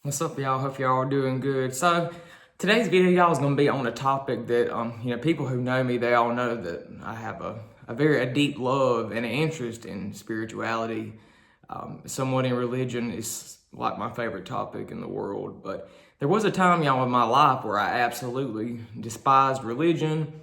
What's up, y'all? Hope y'all are doing good. So today's video, y'all, is going to be on a topic that, people who know me, they all know that I have a deep love and an interest in spirituality. Somewhat in religion is like my favorite topic in the world. But there was a time, y'all, in my life where I absolutely despised religion.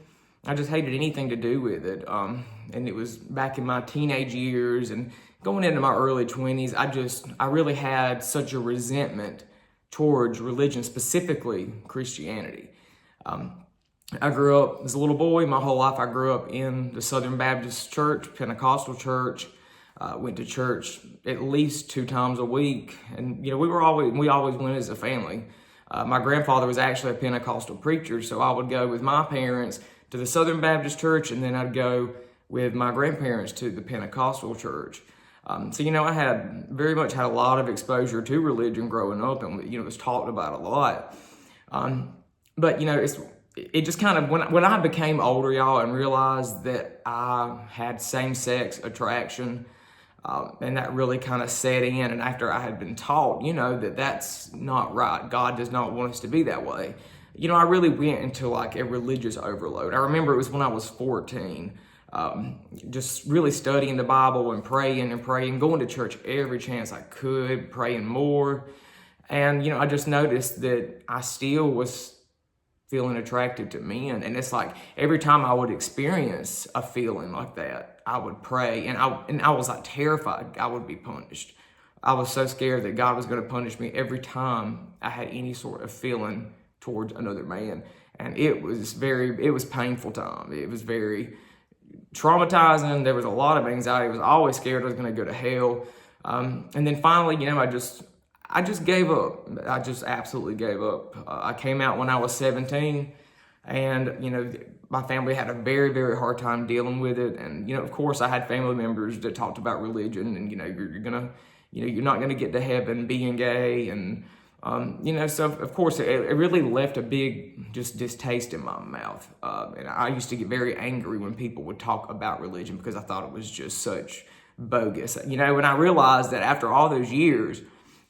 I just hated anything to do with it. And it was back in my teenage years and going into my early 20s. I really had such a resentment towards religion, specifically Christianity. I grew up as a little boy. My whole life, I grew up in the Southern Baptist Church, Pentecostal church. Went to church at least 2 times a week, and we always went as a family. My grandfather was actually a Pentecostal preacher, so I would go with my parents to the Southern Baptist Church, and then I'd go with my grandparents to the Pentecostal church. I had very much had a lot of exposure to religion growing up, and it was talked about a lot. It just kind of when I became older, y'all, and realized that I had same-sex attraction, and that really kind of set in. And after I had been taught, that that's not right. God does not want us to be that way. I really went into like a religious overload. I remember it was when I was 14. Just really studying the Bible and praying, going to church every chance I could, praying more. And, I just noticed that I still was feeling attracted to men. And it's like every time I would experience a feeling like that, I would pray, and I was like terrified I would be punished. I was so scared that God was going to punish me every time I had any sort of feeling towards another man. And it was painful time. It was very traumatizing. There was a lot of anxiety. I was always scared I was going to go to hell. And then finally, I just gave up. I just absolutely gave up. I came out when I was 17, and, my family had a very, very hard time dealing with it. And, of course, I had family members that talked about religion and, you're not going to get to heaven being gay. And, so of course it really left a big just distaste in my mouth. And I used to get very angry when people would talk about religion because I thought it was just such bogus. When I realized that after all those years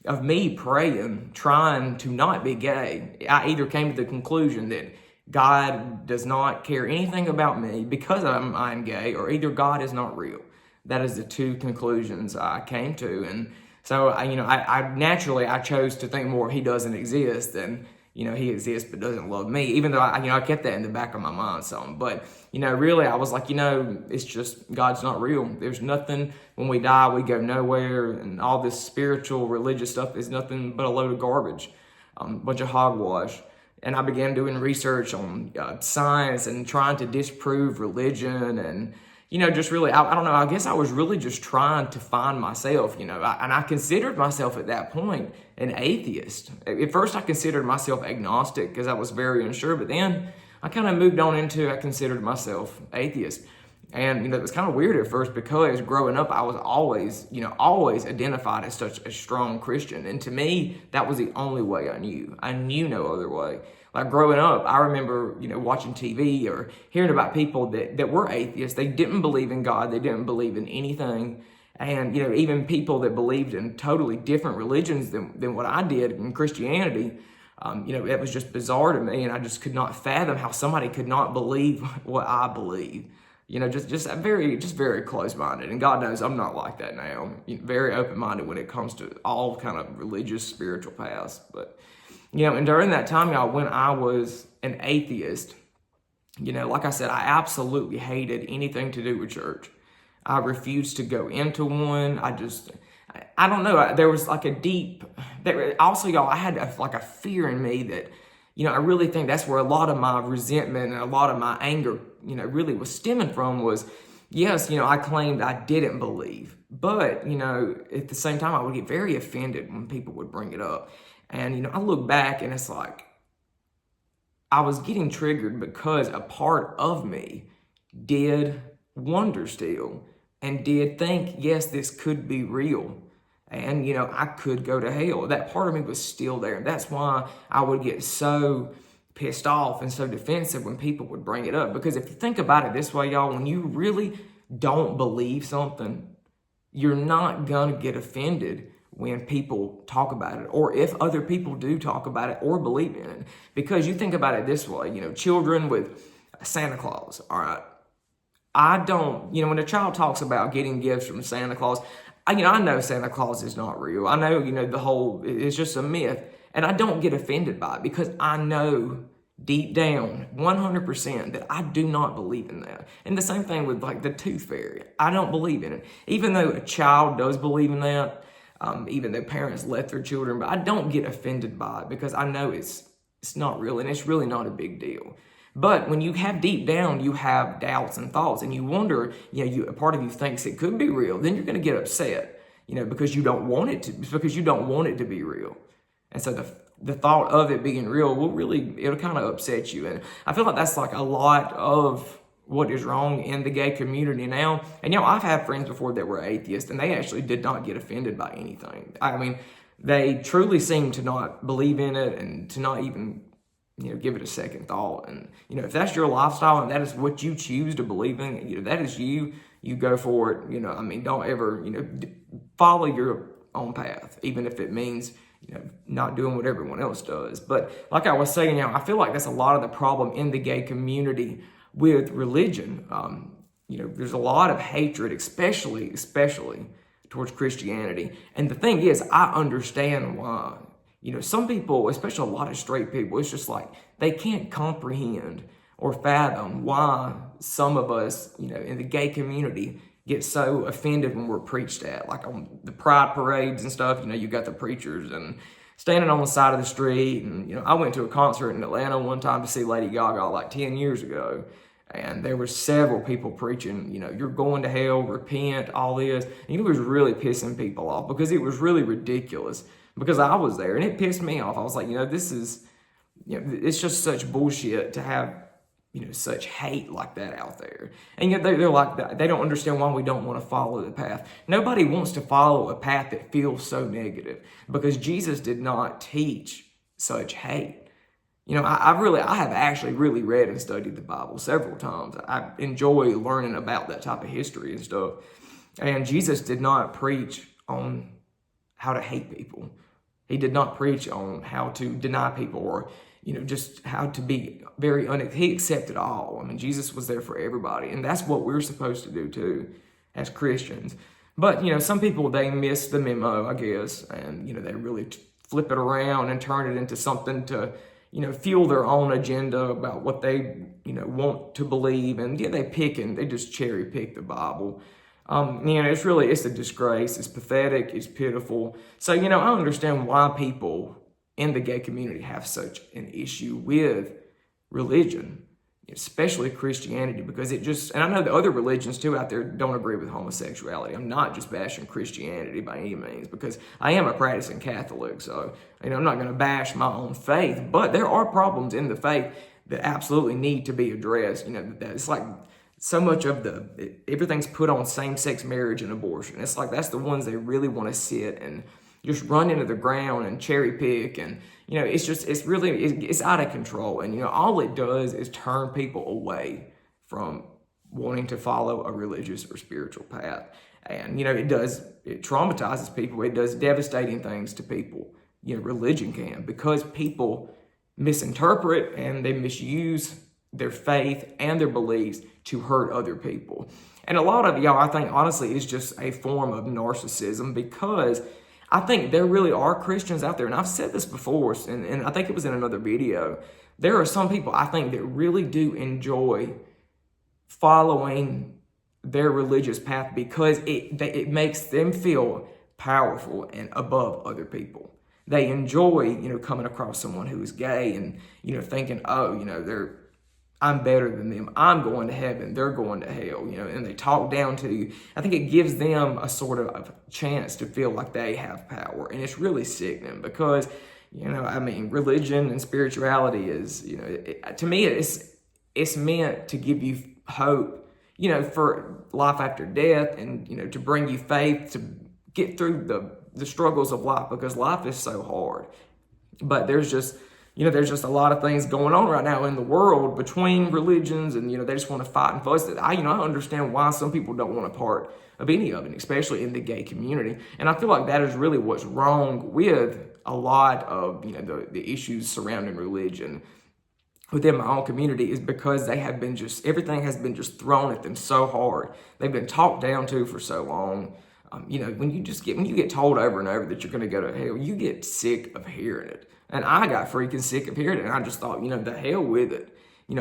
of me praying, trying to not be gay, I either came to the conclusion that God does not care anything about me because I'm gay, or either God is not real. That is the 2 conclusions I came to. And so, I naturally chose to think more he doesn't exist than, he exists but doesn't love me, even though I kept that in the back of my mind some. But, really I was like, it's just God's not real. There's nothing. When we die, we go nowhere, and all this spiritual, religious stuff is nothing but a load of garbage, a bunch of hogwash. And I began doing research on science and trying to disprove religion. And, just really, I don't know, I guess I was really just trying to find myself, and I considered myself at that point an atheist. At first, I considered myself agnostic because I was very unsure. But then I kind of moved on into I considered myself atheist. And, it was kind of weird at first because growing up, I was always identified as such a strong Christian. And to me, that was the only way I knew. I knew no other way. Like growing up, I remember, watching TV or hearing about people that were atheists. They didn't believe in God. They didn't believe in anything. And, even people that believed in totally different religions than what I did in Christianity, it was just bizarre to me. And I just could not fathom how somebody could not believe what I believe. Just very close-minded. And God knows I'm not like that now. I'm very open-minded when it comes to all kind of religious, spiritual paths. But, and during that time, y'all, when I was an atheist, like I said, I absolutely hated anything to do with church. I refused to go into one. I don't know. There was like also, y'all, I had a fear in me that, I really think that's where a lot of my resentment and a lot of my anger, really was stemming from was, yes, I claimed I didn't believe. But, at the same time, I would get very offended when people would bring it up. And, I look back and it's like, I was getting triggered because a part of me did wonder still and did think, yes, this could be real. And, I could go to hell. That part of me was still there. That's why I would get so pissed off and so defensive when people would bring it up. Because if you think about it this way, y'all, when you really don't believe something, you're not going to get offended when people talk about it, or if other people do talk about it or believe in it. Because you think about it this way, children with Santa Claus, all right? I don't, when a child talks about getting gifts from Santa Claus, I know Santa Claus is not real. I know, it's just a myth. And I don't get offended by it because I know deep down, 100%, that I do not believe in that. And the same thing with like the tooth fairy. I don't believe in it. Even though a child does believe in that, even though parents let their children, but I don't get offended by it because I know it's not real and it's really not a big deal. But when you have deep down, you have doubts and thoughts and you wonder, a part of you thinks it could be real, then you're going to get upset, because you don't want it to, because you don't want it to be real. And so the thought of it being real it'll kind of upset you. And I feel like that's like a lot of what is wrong in the gay community now. And, I've had friends before that were atheists and they actually did not get offended by anything. I mean, they truly seem to not believe in it and to not even, give it a second thought. And, if that's your lifestyle and that is what you choose to believe in, that is you go for it. Don't ever, follow your own path, even if it means, not doing what everyone else does. But like I was saying, I feel like that's a lot of the problem in the gay community with religion. There's a lot of hatred, especially towards Christianity. And the thing is, I understand why. Some people, especially a lot of straight people, it's just like they can't comprehend or fathom why some of us, in the gay community get so offended when we're preached at, like on the pride parades and stuff. You got the preachers and standing on the side of the street. And, I went to a concert in Atlanta one time to see Lady Gaga like 10 years ago. And there were several people preaching, you're going to hell, repent, all this. And it was really pissing people off because it was really ridiculous. Because I was there and it pissed me off. I was like, this is, it's just such bullshit to have, such hate like that out there. And yet they're like that. They don't understand why we don't want to follow the path. Nobody wants to follow a path that feels so negative because Jesus did not teach such hate. I have actually really read and studied the Bible several times. I enjoy learning about that type of history and stuff. And Jesus did not preach on how to hate people. He did not preach on how to deny people or, just how to be he accepted all. Jesus was there for everybody. And that's what we're supposed to do too as Christians. But, some people, they miss the memo, I guess. And, they really flip it around and turn it into something to, fuel their own agenda about what they, want to believe. And they just cherry pick the Bible. It's a disgrace. It's pathetic. It's pitiful. So, I understand why people in the gay community have such an issue with religion, especially Christianity, because and I know the other religions too out there don't agree with homosexuality. I'm not just bashing Christianity by any means because I am a practicing Catholic. So, I'm not going to bash my own faith, but there are problems in the faith that absolutely need to be addressed. It's like, so much of everything's put on same-sex marriage and abortion. It's like that's the ones they really want to sit and just run into the ground and cherry pick. And, it's out of control. And, all it does is turn people away from wanting to follow a religious or spiritual path. And, it traumatizes people. It does devastating things to people. Religion can, because people misinterpret and they misuse their faith and their beliefs to hurt other people. And a lot of y'all, I think, honestly, is just a form of narcissism because I think there really are Christians out there, and I've said this before, and I think it was in another video. There are some people, I think, that really do enjoy following their religious path because it makes them feel powerful and above other people. They enjoy, coming across someone who is gay and, thinking, I'm better than them. I'm going to heaven. They're going to hell, and they talk down to you. I think it gives them a sort of chance to feel like they have power. And it's really sickening because, religion and spirituality is, to me, it's meant to give you hope, for life after death and, to bring you faith to get through the struggles of life because life is so hard. But there's just, there's just a lot of things going on right now in the world between religions, and, they just want to fight and fuss. I understand why some people don't want a part of any of it, especially in the gay community. And I feel like that is really what's wrong with a lot of, the issues surrounding religion within my own community, is because they have been everything has been just thrown at them so hard. They've been talked down to for so long. When you get told over and over that you're going to go to hell, you get sick of hearing it. And I got freaking sick of hearing it. And I just thought, the hell with it.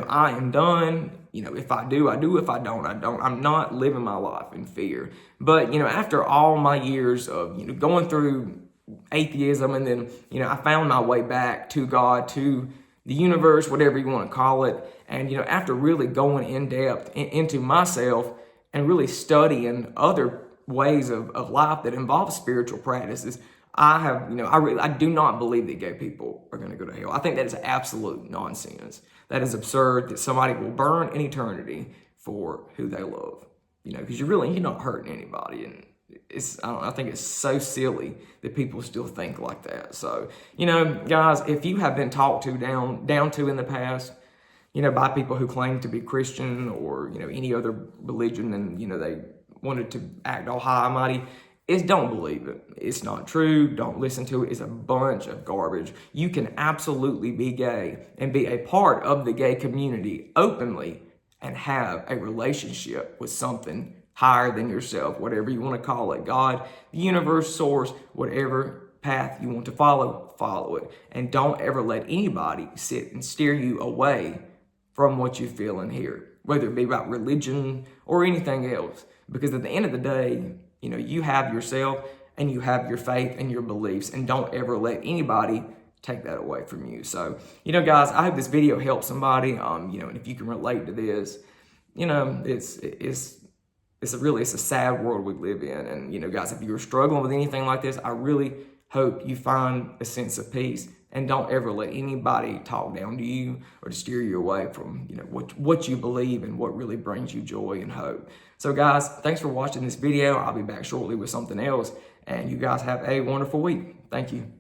I am done. If I do, I do. If I don't, I don't. I'm not living my life in fear. But, after all my years of, going through atheism, and then, I found my way back to God, to the universe, whatever you want to call it. And, after really going in depth into myself and really studying other ways of life that involve spiritual practices, I have, I do not believe that gay people are going to go to hell. I think that is absolute nonsense. That is absurd that somebody will burn in eternity for who they love, because you're not hurting anybody. And I think it's so silly that people still think like that. So, guys, if you have been talked to down to in the past, by people who claim to be Christian or, any other religion, and, they wanted to act all high and mighty, don't believe it. It's not true. Don't listen to it. It's a bunch of garbage. You can absolutely be gay and be a part of the gay community openly and have a relationship with something higher than yourself, whatever you want to call it, God, the universe, source, whatever path you want to follow it. And don't ever let anybody sit and steer you away from what you feel and hear, whether it be about religion or anything else. Because at the end of the day, you have yourself and you have your faith and your beliefs, and don't ever let anybody take that away from you. So, guys, I hope this video helps somebody. And if you can relate to this, it's a sad world we live in. And, guys, if you're struggling with anything like this, I really hope you find a sense of peace, and don't ever let anybody talk down to you or to steer you away from, what you believe and what really brings you joy and hope. So, guys, thanks for watching this video. I'll be back shortly with something else, and you guys have a wonderful week. Thank you.